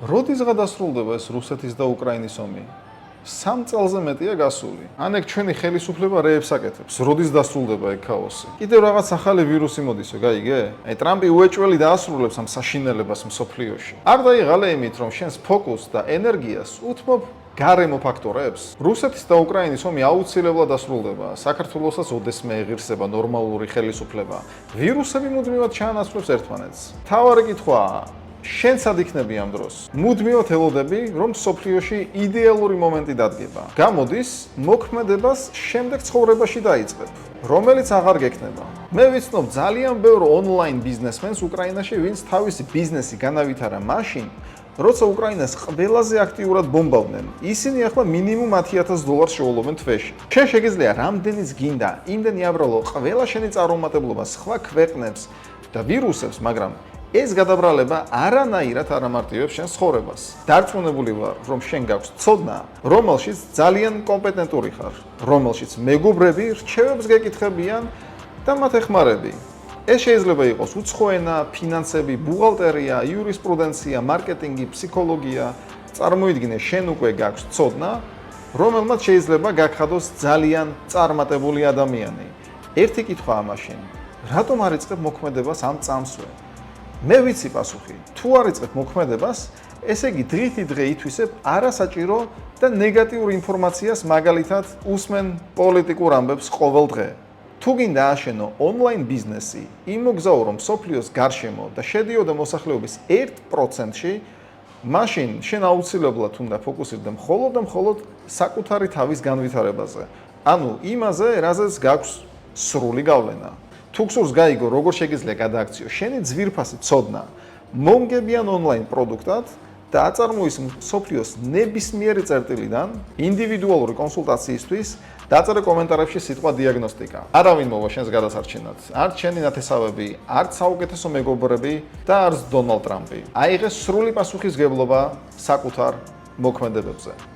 როდის გადასრულდება ეს რუსეთის და უკრაინის ომი? 3 წელზე მეტია გასული. ან ეგ ჩვენი ხელისუფლება რეებს აკეთებს. როდის დასრულდება ეგ ქაოსი? კიდევ რაღაც ახალი ვირუსი მოდისო, გაიგე? აი ტრამპი უეჭველი დაასრულებს ამ საშინელებას მსოფლიოში. არ დაიღალე იმით, რომ შენს ფოკუსს და ენერგიას უთმობ გარემო ფაქტორებს. რუსეთის და უკრაინის ომი აუცილებლად დასრულდება. საქართველოსაც ოდესმე ეღირსება ნორმალური ხელისუფლება. ვირუსები მუდმივად ჩაანაცვლებს ერთმანეთს. მთავარი კითხვაა, შენ სად იქნები ამ დროს? მუდმივად ელოდები, რომ სოფლიოში იდეალური მომენტი დადგება. გამოდის, მოქმედებას შემდეგ ცხოვრებაში დაიწყებ, რომელიც აღარ გექნება. მე ვიცნობ ძალიან ბევრ ონლაინ ბიზნესმენს უკრაინაში, ვინც თავისი ბიზნესი განავითარა მაშინ, როცა უკრაინას ყველაზე აქტიურად ბომბავდნენ. ისინი ახლა მინიმუმ $10,000 შეულობენ თვეში. შენ შეგიძლია რამდენიც გინდა, იმდენი აბრალო ყველა შენი წარუმატებლობა სხვა ქვეყნებს და ვირუსებს, მაგრამ ეს გადაბრალება არანაირად არ ამარტივებს შენს ცხოვრებას. დარწმუნებული ვარ, რომ შენ გაქვს ცოდნა, რომელშიც ძალიან კომპეტენტური ხარ, რომელშიც მეგობრები რჩევებს გეკითხებიან და მათ ეხმარები. ეს შეიძლება იყოს უცხო ენა, ფინანსები, ბუღალტერია, იურისპრუდენცია, მარკეტინგი, ფსიქოლოგია. წარმოიდგინე, შენ უკვე გაქვს ცოდნა, რომელმაც შეიძლება გაგხადოს ძალიან წარმატებული ადამიანი. ერთი კითხვაა მაშინ, რატომ არ იწყებ მოქმედებას ამ წამსვე? მე ვიცი პასუხი. თუ არ იწყებ მოქმედებას, ესე იგი დღითიდღე ითვისებ არასაჭირო და ნეგატიურ ინფორმაციას, მაგალითად, უსმენ პოლიტიკურ ამბებს ყოველ დღე. თუ გინდა აშენო ონლაინ ბიზნესი, იმოგზაურო მსოფლიოს გარშემო და შედიოდე მოსახლეობის 1%-ში, მაშინ შენ აუცილებლად უნდა ფოკუსირდე მხოლოდ და მხოლოდ საკუთარი თავის განვითარებაზე. ანუ იმაზე, რაზეც გაქვს სრული გავლენა. თუ გსურს გაიგო, როგორ შეგიძლია გადააქციო შენი ძვირფასი ცოდნა მომგებიან ონლაინ პროდუქტად და აწარმოის მსოფლიოს ნებისმიერი წერტილიდან ინდივიდუალური კონსულტაციისთვის, დაწერე კომენტარებში სიტყვა დიაგნოსტიკა. არავინ მოვა შენს გადასარჩენად. არც შენი ნათესავები, არც საუკეთესო მეგობრები და არც დონალდ ტრამპი. აიღე სრული პასუხისგებლობა საკუთარ მოქმედებებზე.